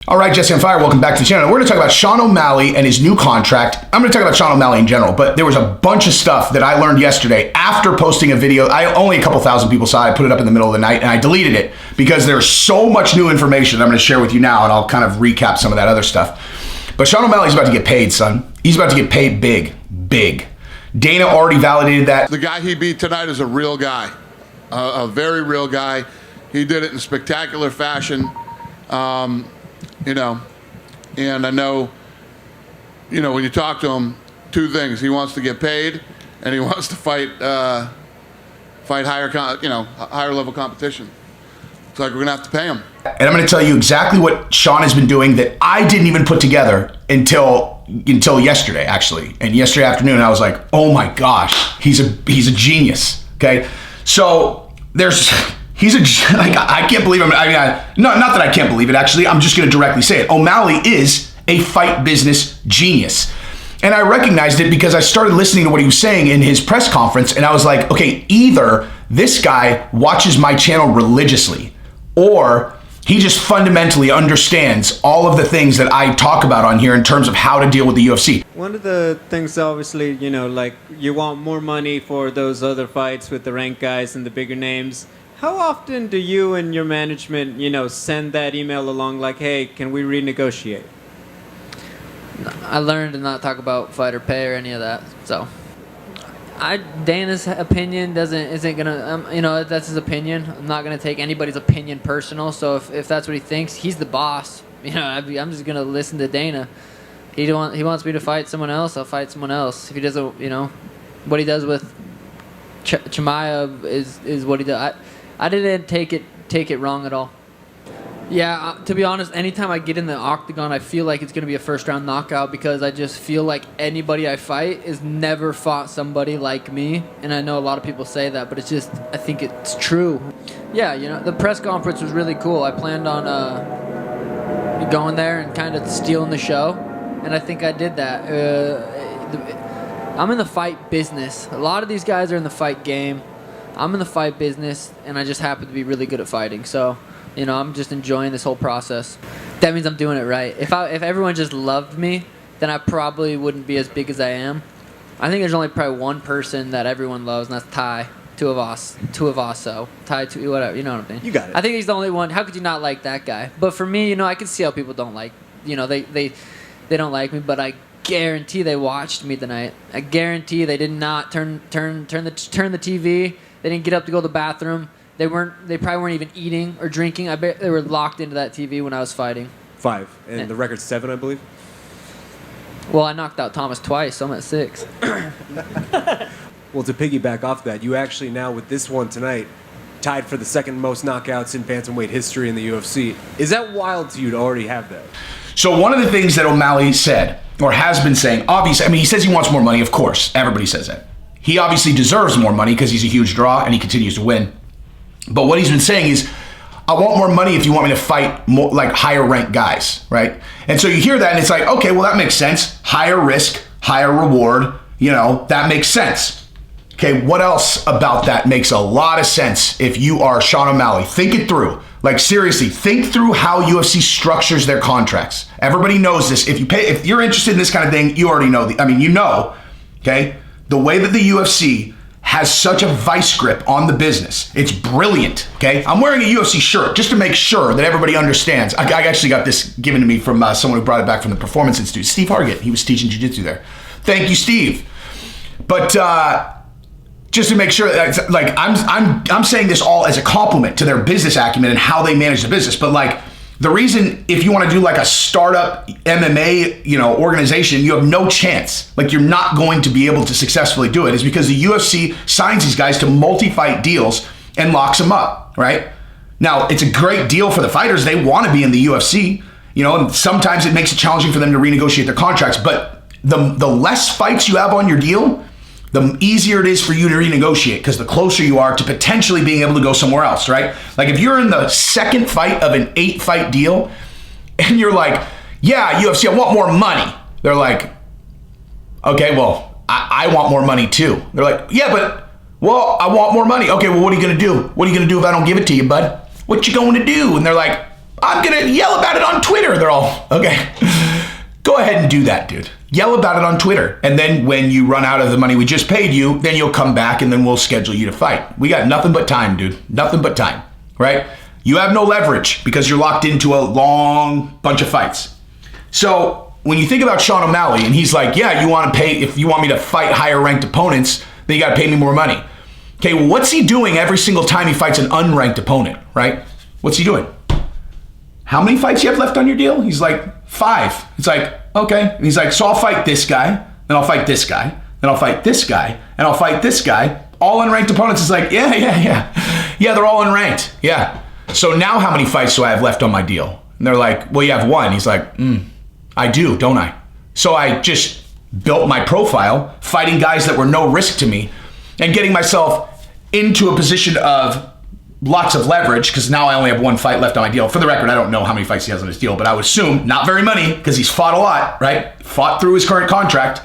All right, Jesse on Fire, welcome back to the channel. We're going to talk about Sean O'Malley and his new contract. I'm going to talk about Sean O'Malley in general, but there was a bunch of stuff that I learned yesterday after posting a video. Only a couple thousand people saw it. I put it up in the middle of the night, and I deleted it because there's so much new information that I'm going to share with you now, and I'll kind of recap some of that other stuff. But Sean O'Malley's about to get paid, son. He's about to get paid big, big. Dana already validated that. The guy he beat tonight is a real guy, a very real guy. He did it in spectacular fashion. And I know, when you talk to him, two things. He wants to get paid, and he wants to fight higher level competition. It's like we're going to have to pay him. And I'm going to tell you exactly what Sean has been doing that I didn't even put together until yesterday, actually. And yesterday afternoon, I was like, oh my gosh, he's a genius, okay? So I can't believe him. Not that I can't believe it, actually. I'm just going to directly say it. O'Malley is a fight business genius. And I recognized it because I started listening to what he was saying in his press conference, and I was like, okay, either this guy watches my channel religiously, or he just fundamentally understands all of the things that I talk about on here in terms of how to deal with the UFC. One of the things, obviously, like you want more money for those other fights with the ranked guys and the bigger names. How often do you and your management, send that email along like, hey, can we renegotiate? I learned to not talk about fighter pay or any of that. So, Dana's opinion isn't gonna, that's his opinion. I'm not gonna take anybody's opinion personal. So if that's what he thinks, he's the boss. I'm just gonna listen to Dana. He wants me to fight someone else. I'll fight someone else. If he doesn't, what he does with Chimaev is what he does. I didn't take it wrong at all. Yeah, to be honest, anytime I get in the octagon, I feel like it's going to be a first-round knockout because I just feel like anybody I fight has never fought somebody like me. And I know a lot of people say that, but I think it's true. Yeah, the press conference was really cool. I planned on going there and kind of stealing the show, and I think I did that. I'm in the fight business. A lot of these guys are in the fight game. I'm in the fight business, and I just happen to be really good at fighting. So, I'm just enjoying this whole process. That means I'm doing it right. If everyone just loved me, then I probably wouldn't be as big as I am. I think there's only probably one person that everyone loves, and that's Ty. Two of us, so Ty, whatever. You know what I mean? You got it. I think he's the only one. How could you not like that guy? But for me, I can see how people don't like. They don't like me, but I guarantee they watched me tonight. I guarantee they did not turn the TV. They didn't get up to go to the bathroom. They probably weren't even eating or drinking. I bet they were locked into that TV when I was fighting. 5. And the record's 7, I believe. Well, I knocked out Thomas twice, so I'm at 6. Well, to piggyback off that, you actually now, with this one tonight, tied for the second most knockouts in bantamweight history in the UFC. Is that wild to you to already have that? So one of the things that O'Malley said, or has been saying, obviously, he says he wants more money, of course. Everybody says that. He obviously deserves more money because he's a huge draw and he continues to win. But what he's been saying is, I want more money if you want me to fight more, like higher ranked guys, right? And so you hear that and it's like, okay, well that makes sense. Higher risk, higher reward, that makes sense. Okay, what else about that makes a lot of sense if you are Sean O'Malley? Think it through. Like seriously, think through how UFC structures their contracts. Everybody knows this. If you're interested in this kind of thing, you already know. Okay? The way that the UFC has such a vice grip on the business. It's brilliant, okay? I'm wearing a UFC shirt just to make sure that everybody understands. I actually got this given to me from someone who brought it back from the Performance Institute, Steve Hargett. He was teaching jiu-jitsu there. Thank you, Steve. But just to make sure that, I'm saying this all as a compliment to their business acumen and how they manage the business. But the reason, if you want to do like a startup MMA, organization, you have no chance. You're not going to be able to successfully do it, is because the UFC signs these guys to multi-fight deals and locks them up, right? Now, it's a great deal for the fighters. They want to be in the UFC, and sometimes it makes it challenging for them to renegotiate their contracts. But the less fights you have on your deal, the easier it is for you to renegotiate, because the closer you are to potentially being able to go somewhere else, right? If you're in the second fight of an 8-fight deal and you're like, yeah, UFC, I want more money. They're like, okay, well, I want more money too. They're like, yeah, but, I want more money. Okay, well, what are you going to do? What are you going to do if I don't give it to you, bud? What you going to do? And they're like, I'm going to yell about it on Twitter. They're all, okay. Go ahead and do that, dude. Yell about it on Twitter. And then when you run out of the money we just paid you, then you'll come back and then we'll schedule you to fight. We got nothing but time, dude. Nothing but time, right? You have no leverage because you're locked into a long bunch of fights. So when you think about Sean O'Malley and he's like, yeah, you want to pay, if you want me to fight higher ranked opponents, then you got to pay me more money. Okay, well, what's he doing every single time he fights an unranked opponent, right? What's he doing? How many fights you have left on your deal? He's like, 5. It's like, okay. And he's like, so I'll fight this guy, then I'll fight this guy, then I'll fight this guy, and I'll fight this guy. All unranked opponents. Is like, yeah, they're all unranked. Yeah. So now how many fights do I have left on my deal? And they're like, well, you have 1. He's like, I do, don't I? So I just built my profile fighting guys that were no risk to me and getting myself into a position of lots of leverage because now I only have 1 fight left on my deal. For the record, I don't know how many fights he has on his deal, but I would assume not very many because he's fought a lot, right? Fought through his current contract.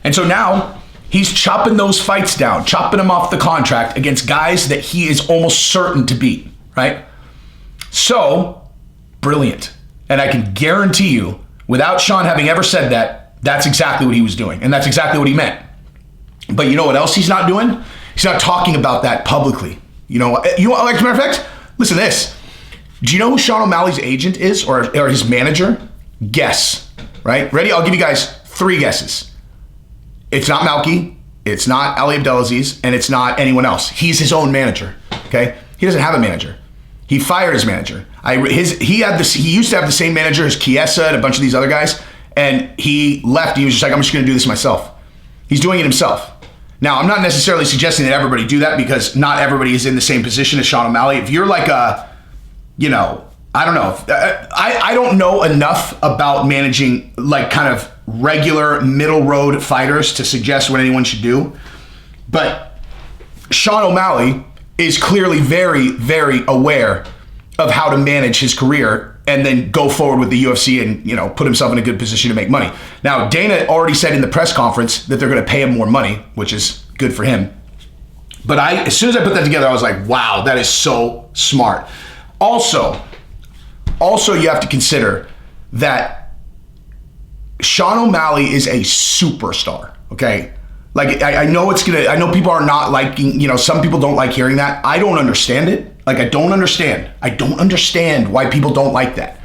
And so now he's chopping those fights down, chopping them off the contract against guys that he is almost certain to beat, right? So, brilliant. And I can guarantee you, without Sean having ever said that, that's exactly what he was doing. And that's exactly what he meant. But you know what else he's not doing? He's not talking about that publicly. You know, like, as a matter of fact, listen to this. Do you know who Sean O'Malley's agent is or his manager? Guess, right? Ready? I'll give you guys 3 guesses. It's not Malky, it's not Ali Abdelaziz, and it's not anyone else. He's his own manager, okay? He doesn't have a manager. He fired his manager. He used to have the same manager as Chiesa and a bunch of these other guys, and he left. He was just like, I'm just going to do this myself. He's doing it himself. Now, I'm not necessarily suggesting that everybody do that because not everybody is in the same position as Sean O'Malley. If you're like I don't know. I don't know enough about managing like kind of regular middle road fighters to suggest what anyone should do. But Sean O'Malley is clearly very, very aware of how to manage his career and then go forward with the UFC and, put himself in a good position to make money. Now, Dana already said in the press conference that they're going to pay him more money, which is good for him. But as soon as I put that together, I was like, wow, that is so smart. Also, you have to consider that Sean O'Malley is a superstar, okay? Like, I know people are not liking, some people don't like hearing that. I don't understand it. Like, I don't understand why people don't like that,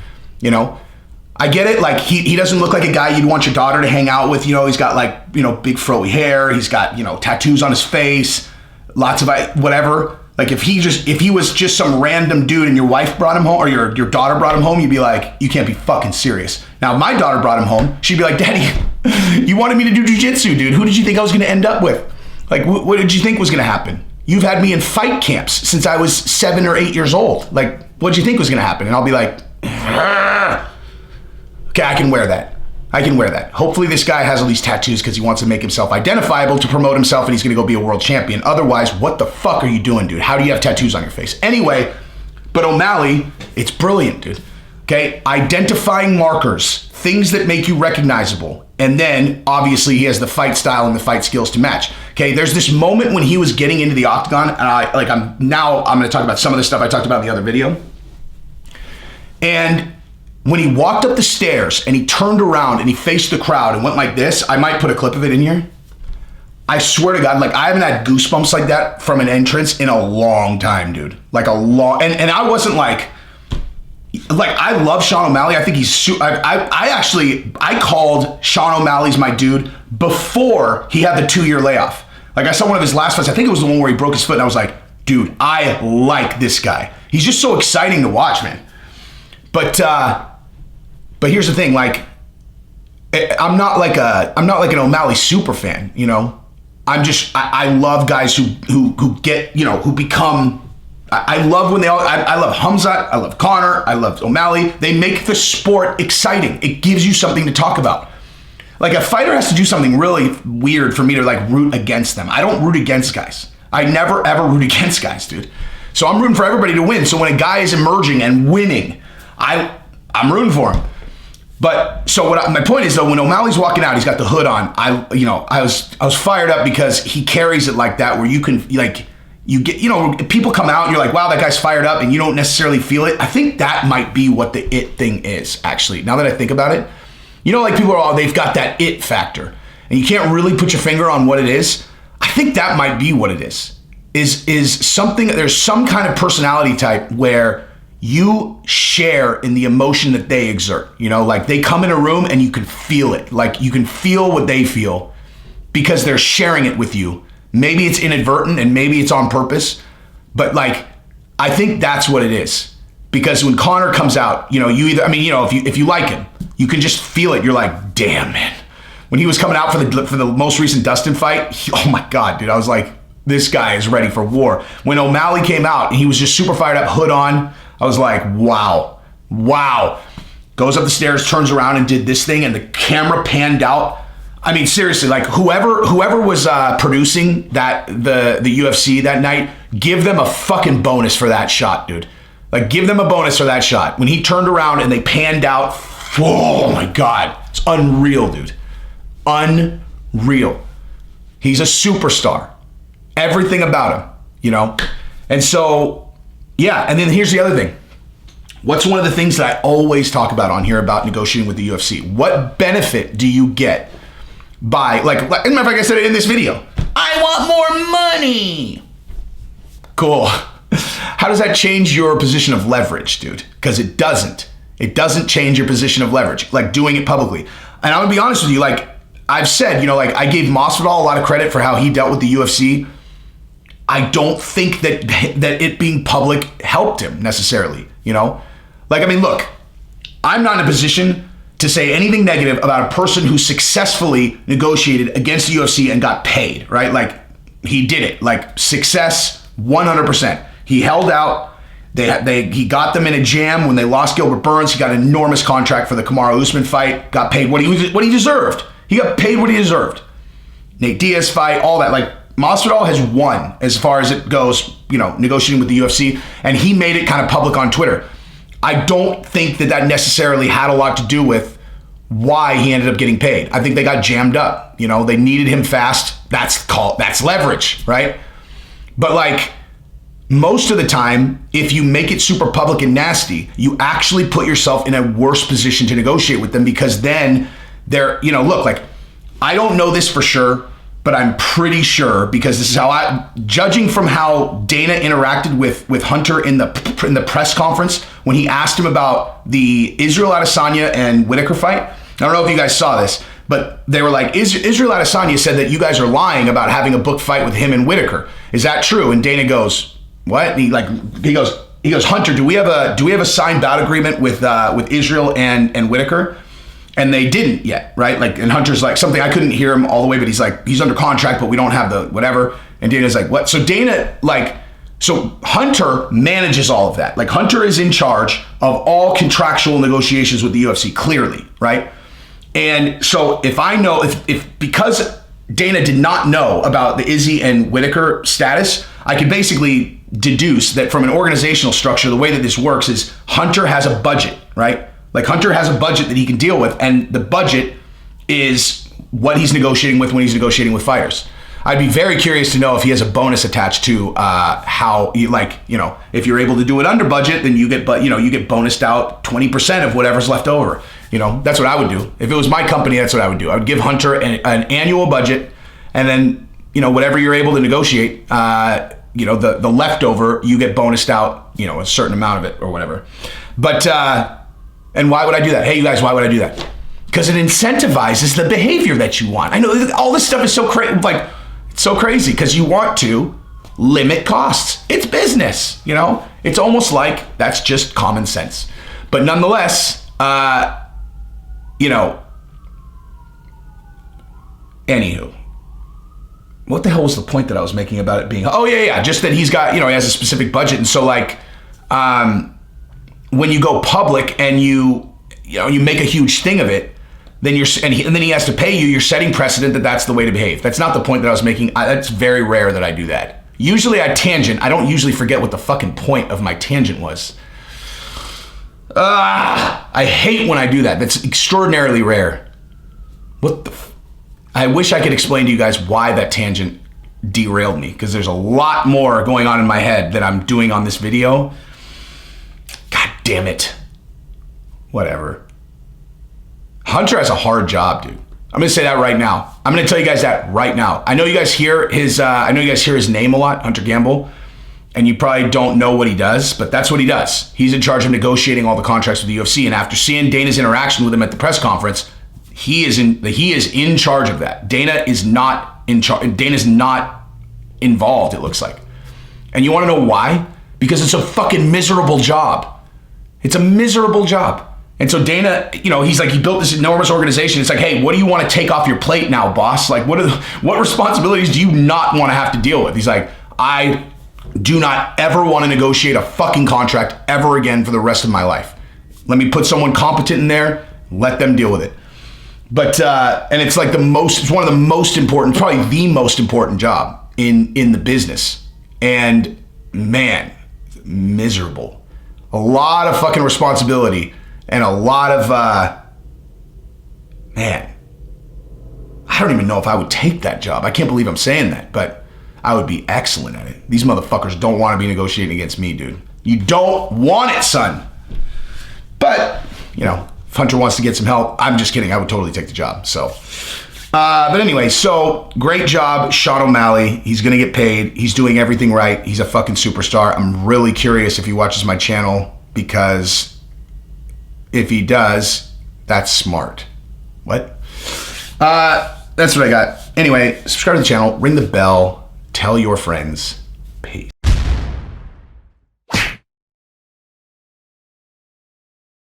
I get it. Like, he doesn't look like a guy you'd want your daughter to hang out with. He's got like, big froey hair. He's got, tattoos on his face, lots of whatever. Like, if he was just some random dude and your wife brought him home or your daughter brought him home, you'd be like, you can't be fucking serious. Now, if my daughter brought him home, she'd be like, Daddy, you wanted me to do jujitsu, dude. Who did you think I was going to end up with? Like, what did you think was going to happen? You've had me in fight camps since I was 7 or 8 years old. Like, what did you think was going to happen? And I'll be like, okay, I can wear that. Hopefully this guy has all these tattoos because he wants to make himself identifiable to promote himself and he's going to go be a world champion. Otherwise, what the fuck are you doing, dude? How do you have tattoos on your face? Anyway, but O'Malley, it's brilliant, dude. Okay, identifying markers, things that make you recognizable. And then, obviously, he has the fight style and the fight skills to match. Okay, there's this moment when he was getting into the octagon, and I'm going to talk about some of the stuff I talked about in the other video. And when he walked up the stairs and he turned around and he faced the crowd and went like this, I might put a clip of it in here. I swear to God, like, I haven't had goosebumps like that from an entrance in a long time, dude. Like a long, and I wasn't like, I love Sean O'Malley. I think he's, I called Sean O'Malley's my dude before he had the 2-year layoff. Like, I saw one of his last fights. I think it was the one where he broke his foot and I was like, dude, I like this guy. He's just so exciting to watch, man. But here's the thing, like, I'm not like an O'Malley super fan, I love guys who get, who become, I love when I love Hamzat, I love Connor, I love O'Malley. They make the sport exciting. It gives you something to talk about. Like, a fighter has to do something really weird for me to like root against them. I don't root against guys. I never ever root against guys, dude. So I'm rooting for everybody to win. So when a guy is emerging and winning, I'm rooting for him. But so my point is, though, when O'Malley's walking out, he's got the hood on. I was fired up because he carries it like that, where you can, like, you get, people come out and you're like, wow, that guy's fired up, and you don't necessarily feel it. I think that might be what the it thing is, actually. Now that I think about it, like people are they've got that it factor, and you can't really put your finger on what it is. I think that might be what it is. Is something, there's some kind of personality type where you share in the emotion that they exert. Like they come in a room and you can feel it. Like you can feel what they feel because they're sharing it with you. Maybe it's inadvertent and maybe it's on purpose, but like, I think that's what it is. Because when Conor comes out, you either, if you like him, you can just feel it. You're like, damn, man. When he was coming out for the most recent Dustin fight, oh my God, dude, I was like, this guy is ready for war. When OMalley came out and he was just super fired up, hood on, I was like, wow. Goes up the stairs, turns around and did this thing, and the camera panned out. I mean, seriously, like whoever was producing the UFC that night, give them a fucking bonus for that shot, dude. Like, give them a bonus for that shot. When he turned around and they panned out, oh my God, it's unreal, dude. Unreal. He's a superstar. Everything about him, And so, yeah, and then here's the other thing. What's one of the things that I always talk about on here about negotiating with the UFC? What benefit do you get by, like remember, like I said in this video, I want more money. Cool. How does that change your position of leverage, dude? Because it doesn't. It doesn't change your position of leverage, like doing it publicly. And I'm gonna be honest with you, like I've said, like I gave Masvidal a lot of credit for how he dealt with the UFC. I don't think that it being public helped him necessarily, Like, I mean, look, I'm not in a position to say anything negative about a person who successfully negotiated against the UFC and got paid, right? Like, he did it. Like, success, 100%. He held out. He got them in a jam when they lost Gilbert Burns. He got an enormous contract for the Kamaru Usman fight. Got paid what he deserved. He got paid what he deserved. Nate Diaz fight, all that. Like, Masvidal has won as far as it goes, negotiating with the UFC, and he made it kind of public on Twitter. I don't think that necessarily had a lot to do with why he ended up getting paid. I think they got jammed up. They needed him fast. That's leverage, right? But like most of the time, if you make it super public and nasty, you actually put yourself in a worse position to negotiate with them, because then they're, look, like, I don't know this for sure, but I'm pretty sure, because this is how judging from how Dana interacted with Hunter in the press conference when he asked him about the Israel Adesanya and Whitaker fight. I don't know if you guys saw this, but they were like, Israel Adesanya said that you guys are lying about having a book fight with him and Whitaker. Is that true? And Dana goes, what? And he goes, Hunter, do we have a signed bout agreement with Israel and Whitaker? And they didn't yet, right? Like, and Hunter's like, something, I couldn't hear him all the way, but he's like, he's under contract, but we don't have the whatever. And Dana's like, what? So so Hunter manages all of that. Like, Hunter is in charge of all contractual negotiations with the UFC, clearly, right? And so if because Dana did not know about the Izzy and Whitaker status, I could basically deduce that from an organizational structure, the way that this works is Hunter has a budget, right? Like, Hunter has a budget that he can deal with, and the budget is what he's negotiating with when he's negotiating with fighters. I'd be very curious to know if he has a bonus attached to how you, like, if you're able to do it under budget, then you get bonused out 20% of whatever's left over. That's what I would do. If it was my company, that's what I would do. I would give Hunter an annual budget, and then, whatever you're able to negotiate, the leftover, you get bonused out, a certain amount of it or whatever. But, and why would I do that? Hey, you guys, why would I do that? Because it incentivizes the behavior that you want. I know all this stuff is so crazy, it's so crazy because you want to limit costs. It's business, It's almost like that's just common sense. But nonetheless, anywho, what the hell was the point that I was making about it being? Oh yeah, just that he's got, he has a specific budget, and so like, when you go public and you make a huge thing of it, then and then he has to pay you. You're setting precedent that that's the way to behave. That's not the point that I was making. That's very rare that I do that. Usually I tangent. I don't usually forget what the fucking point of my tangent was. I hate when I do that. That's extraordinarily rare. I wish I could explain to you guys why that tangent derailed me because there's a lot more going on in my head that I'm doing on this video. God damn it. Whatever. Hunter has a hard job, dude. I'm gonna say that right now. I'm gonna tell you guys that right now. I know you guys hear his name a lot, Hunter Gamble, and you probably don't know what he does, but that's what he does. He's in charge of negotiating all the contracts with the UFC, and after seeing Dana's interaction with him at the press conference, he is in charge of that. Dana is not in charge. Dana's not involved, it looks like. And you want to know why? Because it's a fucking miserable job. It's a miserable job. And so Dana, you know, he's like, he built this enormous organization. It's like, hey, what do you want to take off your plate now, boss? Like, what responsibilities do you not want to have to deal with? He's like, I do not ever want to negotiate a fucking contract ever again for the rest of my life. Let me put someone competent in there, let them deal with it. But, and it's like it's one of the most important, probably the most important job in the business. And man, miserable. A lot of fucking responsibility and a lot of, man, I don't even know if I would take that job. I can't believe I'm saying that, but I would be excellent at it. These motherfuckers don't want to be negotiating against me, dude. You don't want it, son. But, you know, if Hunter wants to get some help, I'm just kidding. I would totally take the job. So, but anyway, so great job, Sean O'Malley. He's going to get paid. He's doing everything right. He's a fucking superstar. I'm really curious if he watches my channel, because if he does, that's smart. What? That's what I got. Anyway, subscribe to the channel, ring the bell, tell your friends.